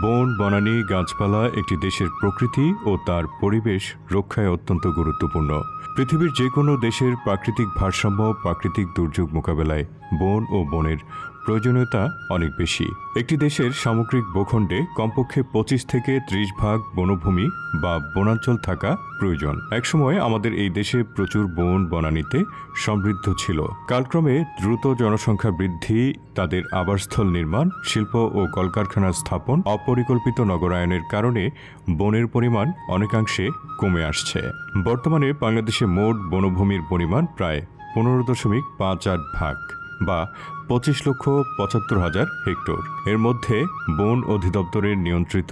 বন, বনানী, গাছপালা একটি দেশের প্রকৃতি ও তার পরিবেশ রক্ষায় অত্যন্ত গুরুত্বপূর্ণ। পৃথিবীর যে কোনো দেশের প্রাকৃতিক ভারসাম্য, প্রাকৃতিক দুর্যোগ মোকাবেলায় বন ও বনের প্রয়োজনীয়তা অনেক বেশি। একটি দেশের সামগ্রিক ভূখণ্ডে কমপক্ষে 25 থেকে 30 ভাগ বনভূমি বা বনাঞ্চল থাকা প্রয়োজন। একসময় আমাদের এই দেশে প্রচুর বন বনানীতে সমৃদ্ধ ছিল। কালক্রমে দ্রুত জনসংখ্যা বৃদ্ধি, তাদের আবাসস্থল নির্মাণ, শিল্প ও কলকারখানা স্থাপন, অপরিকল্পিত নগরায়নের কারণে বনের পরিমাণ অনেকাংশে কমে আসছে। বর্তমানে বাংলাদেশে মোট বনভূমির পরিমাণ প্রায় 15.58 ভাগ বা 25,75,000 হেক্টর। এর মধ্যে বন অধিদপ্তরের নিয়ন্ত্রিত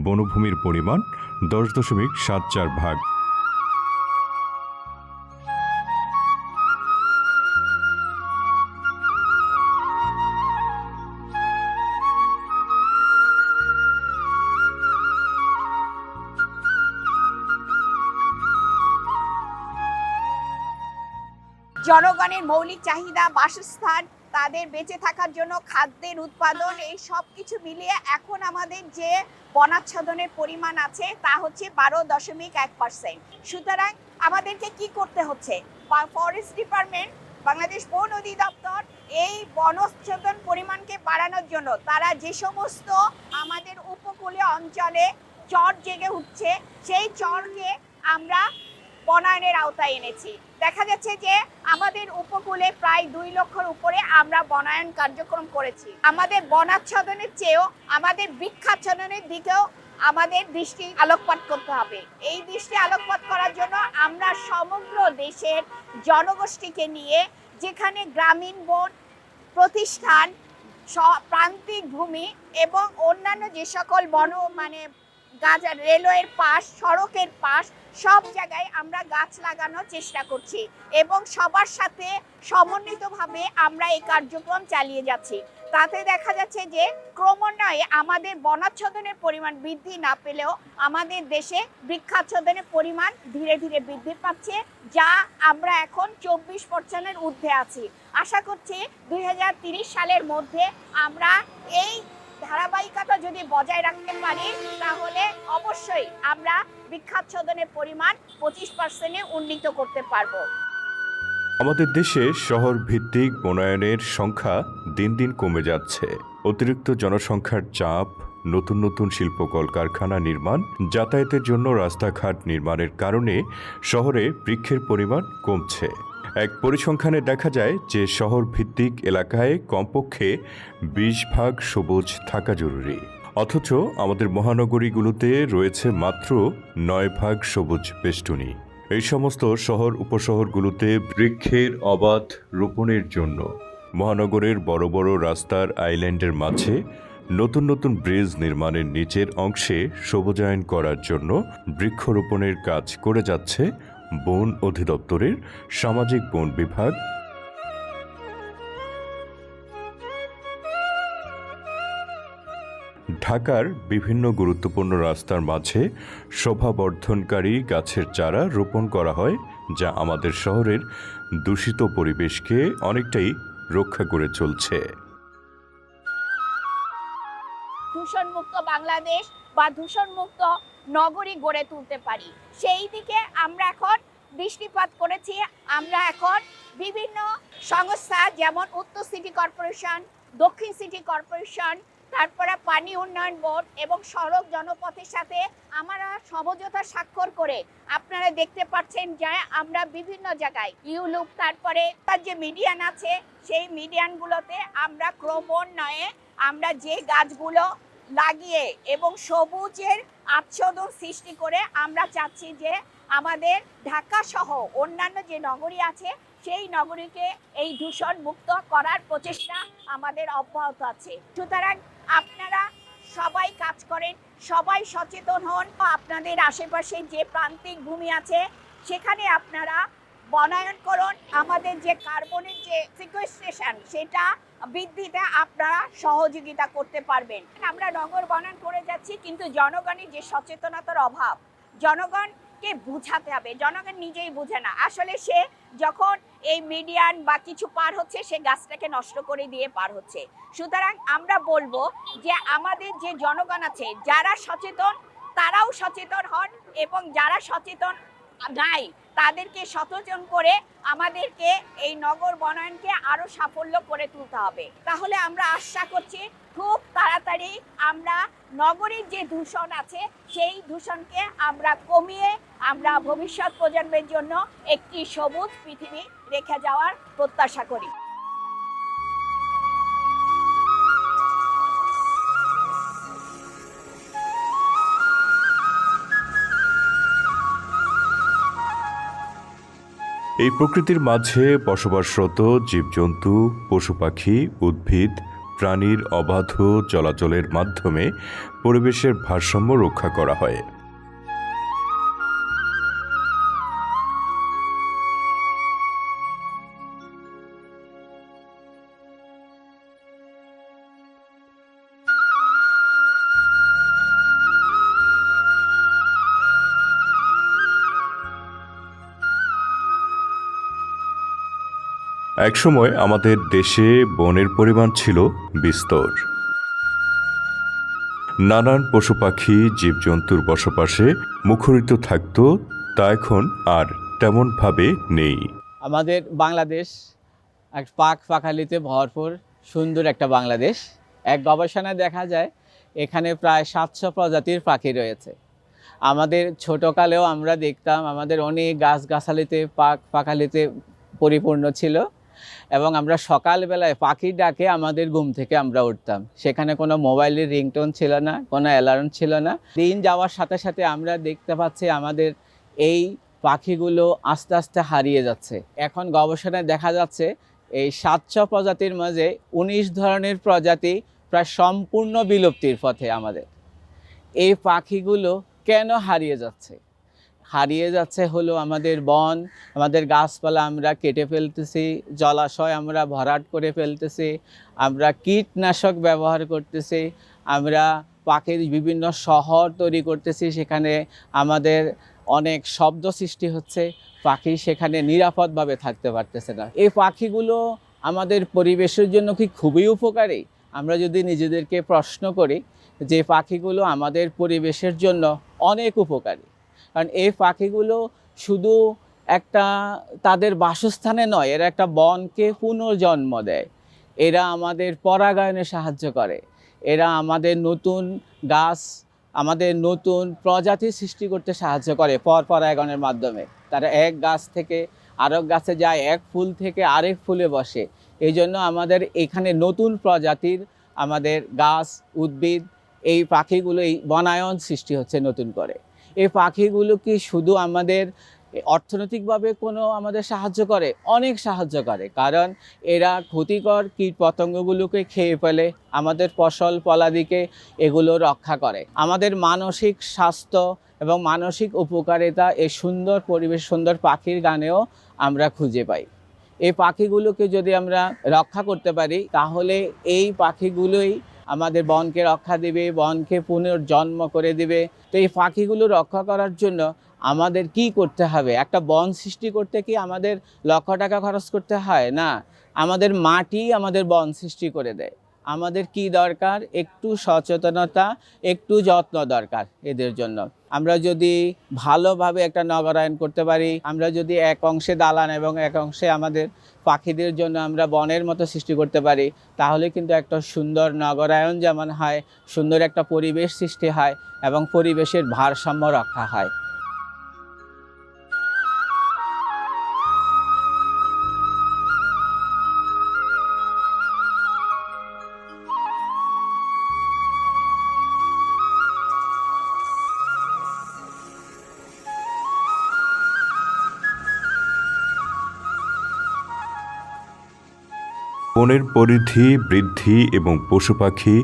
বনভূমির পরিমাণ 10.74 ভাগ। জনগণের মৌলিক চাহিদা, বাসস্থান, তাদের বেঁচে থাকার জন্য খাদ্যের উৎপাদন, এই সব কিছু মিলিয়ে এখন আমাদের যে বনাচ্ছাদনের পরিমাণ আছে তা হচ্ছে 12.1%। সুতরাং আমাদেরকে কি করতে হচ্ছে? ফরেস্ট ডিপার্টমেন্ট, বাংলাদেশ বন অধিদপ্তর এই বনাচ্ছাদন পরিমাণকে বাড়ানোর জন্য তারা যে সমস্ত আমাদের উপকূলীয় অঞ্চলে চর জেগে উঠছে, সেই চরকে আমরা বনায়নের আওতায় এনেছি। দেখা যাচ্ছে যে আমাদের উপকূলে প্রায় 2 লক্ষর উপরে আমরা বনায়ন কার্যক্রম করেছি। আমাদের বনাচ্ছাদনের চেয়েও আমাদের বৃক্ষাচ্ছাদনের দিকেও আমাদের দৃষ্টি আলোকপাত করতে হবে। এই দৃষ্টি আলোকপাত করার জন্য আমরা সমগ্র দেশের জনগোষ্ঠীকে নিয়ে, যেখানে গ্রামীণ বন প্রতিষ্ঠান, প্রান্তিক ভূমি এবং অন্যান্য যে সকল রেলওয়ের পাশ, সড়কের পাশ, সব জায়গায় আমরা গাছ লাগানোর চেষ্টা করছি এবং সবার সাথে সমন্বিতভাবে আমরা এই কার্যক্রম চালিয়ে যাচ্ছি। তাতে দেখা যাচ্ছে যে ক্রমান্বয়ে আমাদের বনাচ্ছাদনের পরিমাণ বৃদ্ধি না পেলেও আমাদের দেশে বৃক্ষাচ্ছাদনের পরিমাণ ধীরে ধীরে বৃদ্ধি পাচ্ছে, যা আমরা এখন 24% ঊর্ধ্বে আছি। আশা করছি 2030 সালের মধ্যে আমরা এই ধারাবাহিকতা যদি বজায় রাখতে পারি, তাহলে অবশ্যই আমরা বৃক্ষাচ্ছাদনের পরিমাণ 25%-এ উন্নীত করতে পারবো। আমাদের দেশে শহর ভিত্তিক বনায়নের সংখ্যা দিন দিন কমে যাচ্ছে। অতিরিক্ত জনসংখ্যার চাপ, নতুন নতুন শিল্প কলকারখানা নির্মাণ, যাতায়াতের জন্য রাস্তাঘাট নির্মাণের কারণে শহরে বৃক্ষের পরিমাণ কমছে। এক পরিসংখ্যানে দেখা যায় যে শহর ভিত্তিক এলাকায় কমপক্ষে 20 ভাগ সবুজ থাকা জরুরি, অথচ আমাদের মহানগরীগুলোতে রয়েছে মাত্র 9 ভাগ সবুজ বেষ্টনী। এই সমস্ত শহর উপশহরগুলোতে বৃক্ষের অবাধ রোপণের জন্য মহানগরের বড় বড় রাস্তার আইল্যান্ডের মাঝে নতুন নতুন ব্রিজ নির্মাণের নিচের অংশে সবুজায়ন করার জন্য বৃক্ষরোপণের কাজ করে যাচ্ছে বন অধিদপ্তরের সামাজিক বন বিভাগ। ঢাকার বিভিন্ন গুরুত্বপূর্ণ রাস্তার মাঝে শোভাবর্ধনকারী গাছের চারা রোপণ করা হয়, যা আমাদের শহরের দূষিত পরিবেশকে অনেকটাই রক্ষা করে চলছে। দূষণমুক্ত বাংলাদেশ বা দূষণমুক্ত নগরী গড়ে তুলতে পারি, সেই দিকে আমরা এখন দৃষ্টিপাত করেছি। আমরা এখন বিভিন্ন সংস্থা যেমন উত্তর সিটি কর্পোরেশন, দক্ষিণ সিটি কর্পোরেশন, তারপরে পানি উন্নয়ন বোর্ড এবং সড়ক জনপথের সাথে আমরা সমঝোতা স্বাক্ষর করে, আপনারা দেখতে পাচ্ছেন যে আমরা বিভিন্ন জায়গায় ইউলুপ, তারপরে তার যে মিডিয়ান আছে সেই মিডিয়ানগুলোতে আমরা ক্রমান্বয়ে আমরা যে গাছগুলো লাগিয়ে এবং সবুজের আচ্ছাদন সৃষ্টি করে আমরা চাচ্ছি যে আমাদের ঢাকা সহ অন্যান্য যে নগরী আছে সেই নগরীকে এই দূষণ মুক্ত করার প্রচেষ্টা আমাদের অব্যাহত আছে। সুতরাং আপনারা সবাই কাজ করেন, সবাই সচেতন হন। আপনাদের আশেপাশে যে প্রান্তিক ভূমি আছে সেখানে আপনারা বনায়ন করুন। আমাদের যে কার্বনের যে সিকোয়েস্ট্রেশন সেটা বৃদ্ধিতে আপনারা সহযোগিতা করতে পারবেন। আমরা নগর বনায়ন করে যাচ্ছি, কিন্তু জনগণের যে সচেতনতার অভাব, জনগণকে বুঝাতে হবে। জনগণ নিজেই বুঝে না, আসলে সে যখন এই মিডিয়ান বা কিছু পার হচ্ছে সে গাছটাকে নষ্ট করে দিয়ে পার হচ্ছে। সুতরাং আমরা বলবো যে আমাদের যে জনগণ আছে যারা সচেতন তারাও সচেতন হন, এবং যারা সচেতন নাই তাদেরকে সচেতন করে আমাদেরকে এই নগর বনায়নকে আরো সাফল্য করে তুলতে হবে। তাহলে আমরা আশা করছি খুব তাড়াতাড়ি আমরা নগরীর যে দূষণ আছে সেই দূষণকে আমরা কমিয়ে আমরা ভবিষ্যৎ প্রজন্মের জন্য একটি সবুজ পৃথিবী রেখে যাওয়ার প্রত্যাশা করি। এই প্রকৃতির মাঝে বসবাসরত জীবজন্তু, পশু পাখি, উদ্ভিদ, প্রাণীর অবাধ চলাচলের মাধ্যমে পরিবেশের ভারসাম্য রক্ষা করা হয়। একসময় আমাদের দেশে বনের পরিমাণ ছিল বিস্তর। নানান পশু পাখি জীবজন্তুর বসবাসে মুখরিত থাকত, তা এখন আর তেমনভাবে নেই। আমাদের বাংলাদেশ এক পাখালিতে ভরপুর সুন্দর একটা বাংলাদেশ। এক গবেষণায় দেখা যায় এখানে প্রায় 700 প্রজাতির পাখি রয়েছে। আমাদের ছোটকালেও আমরা দেখতাম আমাদের অনেক গাছগাছালিতে পাখালিতে পরিপূর্ণ ছিল, এবং আমরা সকালবেলায় পাখির ডাকে আমাদের ঘুম থেকে আমরা উঠতাম। সেখানে কোনো মোবাইলের রিংটোন ছিল না, কোনো অ্যালার্ম ছিল না। দিন যাওয়ার সাথে সাথে আমরা দেখতে পাচ্ছি আমাদের এই পাখিগুলো আস্তে আস্তে হারিয়ে যাচ্ছে। এখন গবেষণায় দেখা যাচ্ছে এই 700 প্রজাতির মাঝে 19 ধরনের প্রজাতি প্রায় সম্পূর্ণ বিলুপ্তির পথে। আমাদের এই পাখিগুলো কেন হারিয়ে যাচ্ছে? হারিয়ে যাচ্ছে হলো আমাদের বন, আমাদের গাছপালা আমরা কেটে ফেলতেছি, জলাশয় আমরা ভরাট করে ফেলতেছি, আমরা কীটনাশক ব্যবহার করতেছি, আমরা পাখির বিভিন্ন শহর তৈরি করতেছি, সেখানে আমাদের অনেক শব্দ সৃষ্টি হচ্ছে, পাখি সেখানে নিরাপদভাবে থাকতে পারতেছে না। এই পাখিগুলো আমাদের পরিবেশের জন্য কি খুবই উপকারী? আমরা যদি নিজেদেরকে প্রশ্ন করি যে পাখিগুলো আমাদের পরিবেশের জন্য অনেক উপকারী, কারণ এই পাখিগুলো শুধু একটা তাদের বাসস্থানে নয়, এরা একটা বনকে পুনর্জন্ম দেয়। এরা আমাদের পরাগায়নে সাহায্য করে, এরা আমাদের নতুন গাছ, আমাদের নতুন প্রজাতি সৃষ্টি করতে সাহায্য করে পরাগায়নের মাধ্যমে। তারা এক গাছ থেকে আরেক গাছে যায়, এক ফুল থেকে আরেক ফুলে বসে। এই জন্য আমাদের এখানে নতুন প্রজাতির আমাদের গাছ, উদ্ভিদ, এই পাখিগুলো এই বনায়ন সৃষ্টি হচ্ছে নতুন করে। এই পাখিগুলো কি শুধু আমাদের অর্থনৈতিকভাবে কোনো আমাদের সাহায্য করে? অনেক সাহায্য করে, কারণ এরা ক্ষতিকর কীট পতঙ্গগুলোকে খেয়ে ফেলে, আমাদের ফসল ফলাদিকে এগুলো রক্ষা করে। আমাদের মানসিক স্বাস্থ্য এবং মানসিক উপকারিতা এই সুন্দর পরিবেশ, সুন্দর পাখির গানেও আমরা খুঁজে পাই। এই পাখিগুলোকে যদি আমরা রক্ষা করতে পারি তাহলে এই পাখিগুলোই আমাদের বনকে রক্ষা দেবে, বনকে পুনর্জন্ম করে দেবে। তো এই পাখিগুলো রক্ষা করার জন্য আমাদের কি করতে হবে? একটা বন সৃষ্টি করতে কি আমাদের লক্ষ টাকা খরচ করতে হয়? না, আমাদের মাটি আমাদের বন সৃষ্টি করে দেয়। আমাদের কি দরকার? একটু সচেতনতা, একটু যত্ন দরকার এদের জন্য। আমরা যদি ভালোভাবে একটা নগরায়ন করতে পারি, আমরা যদি এক অংশে দালান এবং এক অংশে আমাদের পাখিদের জন্য আমরা বনের মতো সৃষ্টি করতে পারি, তাহলে কিন্তু একটা সুন্দর নগরায়ন যেমন হয়, সুন্দর একটা পরিবেশ সৃষ্টি হয় এবং পরিবেশের ভারসাম্য রক্ষা হয়। বনের পরিধি বৃদ্ধি এবং পশু পাখি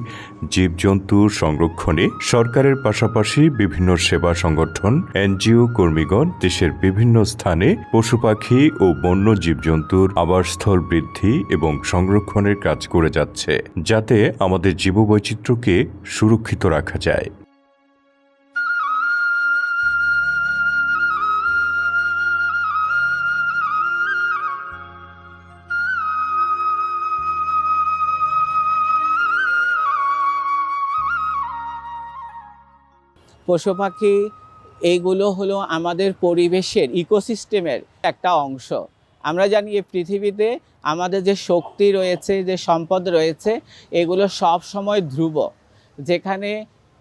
জীবজন্তুর সংরক্ষণে সরকারের পাশাপাশি বিভিন্ন সেবা সংগঠন, এনজিও কর্মীগণ দেশের বিভিন্ন স্থানে পশু পাখি ও বন্য জীবজন্তুর আবাসস্থল বৃদ্ধি এবং সংরক্ষণের কাজ করে যাচ্ছে, যাতে আমাদের জীববৈচিত্র্যকে সুরক্ষিত রাখা যায়। পশু পাখি এইগুলো হলো আমাদের পরিবেশের ইকোসিস্টেমের একটা অংশ। আমরা জানি এই পৃথিবীতে আমাদের যে শক্তি রয়েছে, যে সম্পদ রয়েছে, এগুলো সব সময় ধ্রুব। যেখানে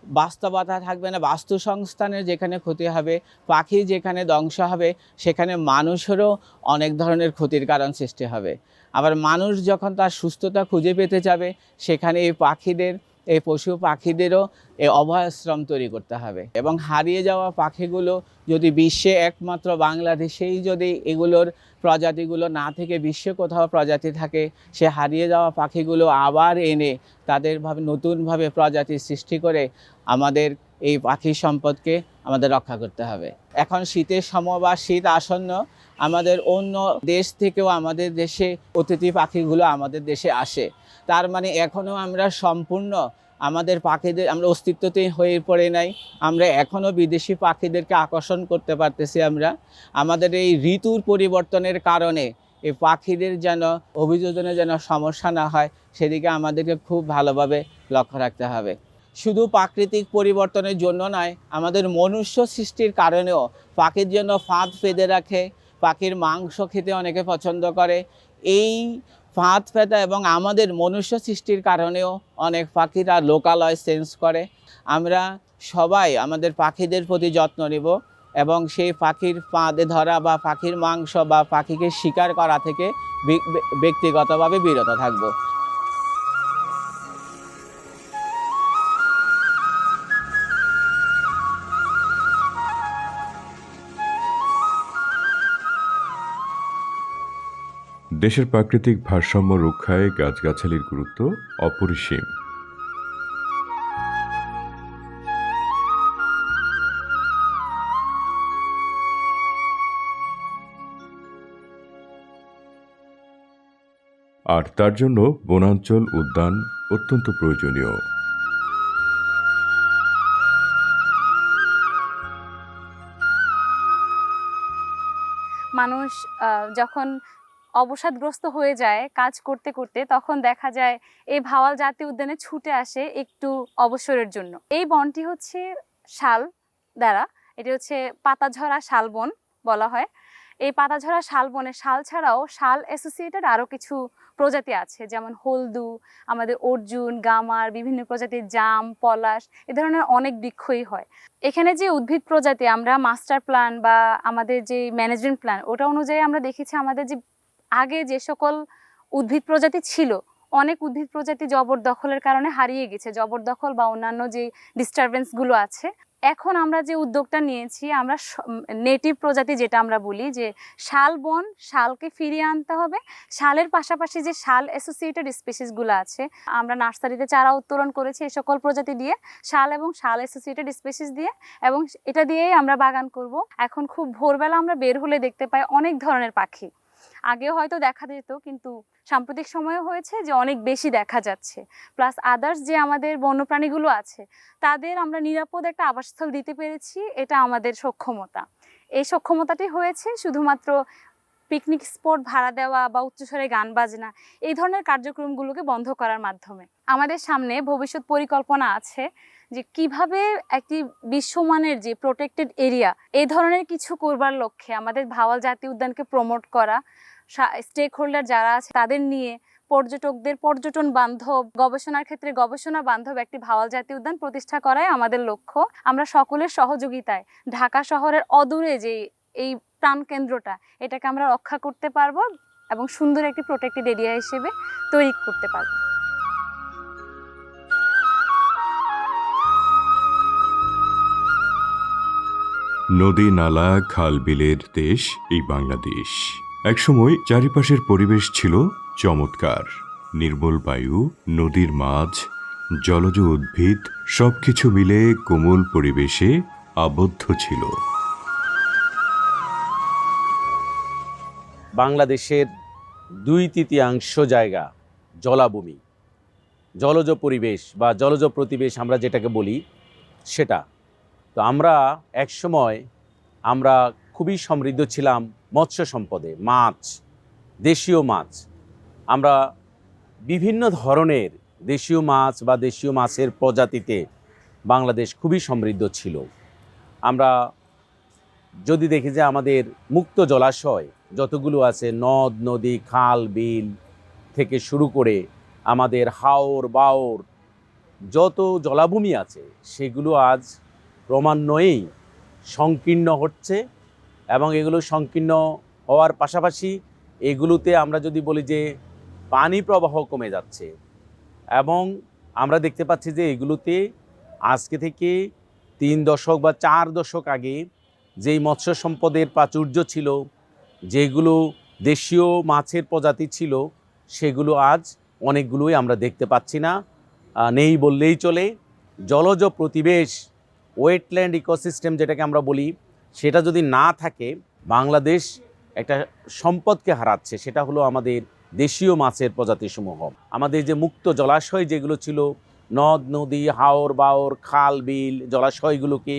বাস্তবতা থাকবে না, বাস্তু সংস্থানের যেখানে ক্ষতি হবে, পাখি যেখানে ধ্বংস হবে, সেখানে মানুষেরও অনেক ধরনের ক্ষতির কারণ সৃষ্টি হবে। আবার মানুষ যখন তার সুস্থতা খুঁজে পেতে যাবে, সেখানে এই পাখিদের, এই পশু পাখিদেরও এই অভয়াশ্রম তৈরি করতে হবে। এবং হারিয়ে যাওয়া পাখিগুলো যদি বিশ্বে একমাত্র বাংলাদেশেই যদি এগুলোর প্রজাতিগুলো না থেকে বিশ্বে কোথাও প্রজাতি থাকে, সে হারিয়ে যাওয়া পাখিগুলো আবার এনে তাদেরভাবে নতুনভাবে প্রজাতি সৃষ্টি করে আমাদের এই পাখি সম্পদকে আমাদের রক্ষা করতে হবে। এখন শীতের সময় বা শীত আসন্ন, আমাদের অন্য দেশ থেকেও আমাদের দেশে অতিথি পাখিগুলো আমাদের দেশে আসে। তার মানে এখনও আমরা সম্পূর্ণ আমাদের পাখিদের আমরা অস্তিত্বতেই হয়ে পড়ে নাই। আমরা এখনও বিদেশি পাখিদেরকে আকর্ষণ করতে পারতেছি। আমরা আমাদের এই ঋতুর পরিবর্তনের কারণে এই পাখিদের যেন অভিযোজনে যেন সমস্যা না হয়, সেদিকে আমাদেরকে খুব ভালোভাবে লক্ষ্য রাখতে হবে। শুধু প্রাকৃতিক পরিবর্তনের জন্য নয়, আমাদের মনুষ্য সৃষ্টির কারণেও পাখির জন্য ফাঁদ ফেঁদে রাখে, পাখির মাংস খেতে অনেকে পছন্দ করে। এই ফাঁদ ফেঁদা এবং আমাদের মনুষ্য সৃষ্টির কারণেও অনেক পাখিরা লোকালয় চেঞ্জ করে। আমরা সবাই আমাদের পাখিদের প্রতি যত্ন নেব এবং সেই পাখির ফাঁদে ধরা বা পাখির মাংস বা পাখিকে শিকার করা থেকে ব্যক্তিগতভাবে বিরত থাকব। দেশের প্রাকৃতিক ভারসাম্য রক্ষায় গাছগাছালির গুরুত্ব অপরিসীম। আর তার জন্য বনাঞ্চল উদ্যান অত্যন্ত প্রয়োজনীয়। মানুষ যখন অবসাদগ্রস্ত হয়ে যায় কাজ করতে করতে, তখন দেখা যায় এই ভাওয়াল জাতীয় উদ্যানে ছুটে আসে একটু অবসরের জন্য। এই বনটি হচ্ছে শাল দ্বারা, এটি হচ্ছে পাতাঝরা শালবন বলা হয়। এই পাতাঝরা শালবনে শাল ছাড়াও শাল অ্যাসোসিয়েটেড আরও কিছু প্রজাতি আছে, যেমন হলদু, আমাদের অর্জুন, গামার, বিভিন্ন প্রজাতির জাম, পলাশ, এ ধরনের অনেক বৃক্ষই হয়। এখানে যে উদ্ভিদ প্রজাতি আমরা মাস্টার প্ল্যান বা আমাদের যে ম্যানেজমেন্ট প্ল্যান ওটা অনুযায়ী আমরা দেখেছি আমাদের যে আগে যে সকল উদ্ভিদ প্রজাতি ছিল, অনেক উদ্ভিদ প্রজাতি জবরদখলের কারণে হারিয়ে গেছে। জবরদখল বা অন্যান্য যে ডিস্টারবেন্সগুলো আছে, এখন আমরা যে উদ্যোগটা নিয়েছি, আমরা নেটিভ প্রজাতি যেটা আমরা বলি যে শাল বন, শালকে ফিরিয়ে আনতে হবে। শালের পাশাপাশি যে শাল অ্যাসোসিয়েটেড স্পেসিসগুলো আছে, আমরা নার্সারিতে চারা উত্তোলন করেছি এই সকল প্রজাতি দিয়ে, শাল এবং শাল অ্যাসোসিয়েটেড স্পেসিস দিয়ে, এবং এটা দিয়েই আমরা বাগান করব। এখন খুব ভোরবেলা আমরা বের হলে দেখতে পাই অনেক ধরনের পাখি। আগে হয়তো দেখা যেত, কিন্তু সাম্প্রতিক সময়ে হয়েছে যে অনেক বেশি দেখা যাচ্ছে। প্লাস আদার্স যে আমাদের বন্যপ্রাণীগুলো আছে, তাদের আমরা নিরাপদ একটা আবাসস্থল দিতে পেরেছি, এটা আমাদের সক্ষমতা। এই সক্ষমতাটি হয়েছে শুধুমাত্র পিকনিক স্পট ভাড়া দেওয়া বা উচ্চস্বরে গান বাজনা, এই ধরনের কার্যক্রমগুলোকে বন্ধ করার মাধ্যমে। আমাদের সামনে ভবিষ্যৎ পরিকল্পনা আছে যে কিভাবে একটি বিশ্বমানের যে প্রোটেক্টেড এরিয়া, এই ধরনের কিছু করবার লক্ষ্যে আমাদের ভাওয়াল জাতীয় উদ্যানকে প্রমোট করা, স্টেক হোল্ডার যারা আছে তাদের নিয়ে পর্যটকদের পর্যটন বান্ধব, গবেষণার ক্ষেত্রে গবেষণা বান্ধব একটি ভাওয়াল জাতীয় উদ্যান প্রতিষ্ঠা করাই আমাদের লক্ষ্য। আমরা সকলের সহযোগিতায় ঢাকা শহরের অদূরে যে এই প্রাণকেন্দ্রটা, এটাকে আমরা রক্ষা করতে পারবো এবং সুন্দর একটি প্রোটেক্টেড এরিয়া হিসেবে তৈরি করতে পারবো। নদী, নালা, খাল, বিলের দেশ এই বাংলাদেশ। একসময় চারিপাশের পরিবেশ ছিল চমৎকার। নির্মল বায়ু, নদীর মাছ, জলজ উদ্ভিদ সবকিছু মিলে কোমল পরিবেশে আবদ্ধ ছিল। বাংলাদেশের 2/3 জায়গা জলাভূমি, জলজ পরিবেশ বা জলজ প্রতিবেশ আমরা যেটাকে বলি সেটা। তো আমরা একসময় আমরা খুবই সমৃদ্ধ ছিলাম মৎস্য সম্পদে, মাছ, দেশীয় মাছ। আমরা বিভিন্ন ধরনের দেশীয় মাছ বা দেশীয় মাছের প্রজাতিতে বাংলাদেশ খুবই সমৃদ্ধ ছিল। আমরা যদি দেখি যে আমাদের মুক্ত জলাশয় যতগুলো আছে, নদ নদী খাল বিল থেকে শুরু করে আমাদের হাওর বাওর যত জলাভূমি আছে, সেগুলো আজ ক্রমান্বয়েই সংকীর্ণ হচ্ছে। এবং এগুলো সংকীর্ণ হওয়ার পাশাপাশি এগুলোতে আমরা যদি বলি যে পানি প্রবাহ কমে যাচ্ছে, এবং আমরা দেখতে পাচ্ছি যে এগুলোতে আজকে থেকে 3 দশক বা 4 দশক আগে যেই মৎস্য সম্পদের প্রাচুর্য ছিল, যেগুলো দেশীয় মাছের প্রজাতি ছিল, সেগুলো আজ অনেকগুলোই আমরা দেখতে পাচ্ছি না, নেই বললেই চলে। জলজ প্রতিবেশ, ওয়েটল্যান্ড ইকোসিস্টেম যেটাকে আমরা বলি, সেটা যদি না থাকে, বাংলাদেশ একটা সম্পদকে হারাচ্ছে, সেটা হলো আমাদের দেশীয় মাছের প্রজাতিসমূহ। আমাদের যে মুক্ত জলাশয় যেগুলো ছিল, নদ নদী হাওর বাওর খাল বিল জলাশয়গুলোকে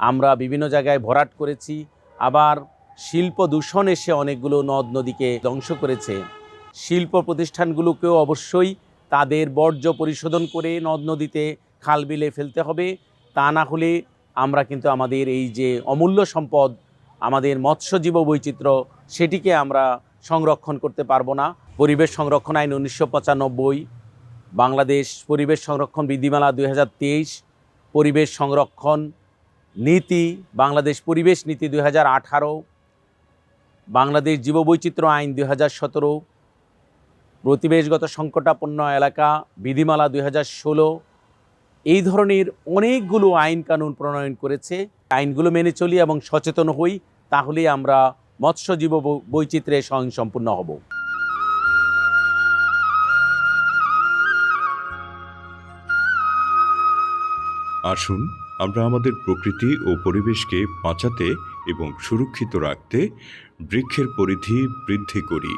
আমরা বিভিন্ন জায়গায় ভরাট করেছি। আবার শিল্প দূষণ এসে অনেকগুলো নদ নদীকে ধ্বংস করেছে। শিল্প প্রতিষ্ঠানগুলোকেও অবশ্যই তাদের বর্জ্য পরিশোধন করে নদ নদীতে খাল বিলে ফেলতে হবে। তা না হলে আমরা কিন্তু আমাদের এই যে অমূল্য সম্পদ, আমাদের মৎস্য জীব বৈচিত্র্য, সেটিকে আমরা সংরক্ষণ করতে পারবো না। পরিবেশ সংরক্ষণ আইন 1995, বাংলাদেশ পরিবেশ সংরক্ষণ বিধিমালা 2023, পরিবেশ সংরক্ষণ নীতি, বাংলাদেশ পরিবেশ নীতি 2018, বাংলাদেশ জীববৈচিত্র্য আইন 2017, পরিবেশগত সংকটাপন্ন এলাকা বিধিমালা 2016, এই ধরনের অনেকগুলো আইন কানুন প্রণয়ন করেছে। আইনগুলো মেনে চলি এবং সচেতন হই, তাহলেই আমরা মৎস্য জীব বৈচিত্র্যে স্বয়ংসম্পূর্ণ হব। আসুন আমরা আমাদের প্রকৃতি ও পরিবেশকে বাঁচাতে এবং সুরক্ষিত রাখতে বৃক্ষের পরিধি বৃদ্ধি করি।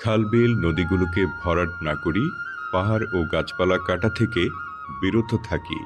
খালবিল নদীগুলোকে ভরাট না করি, পাহাড় ও গাছপালা কাটা থেকে বিরত থাকি।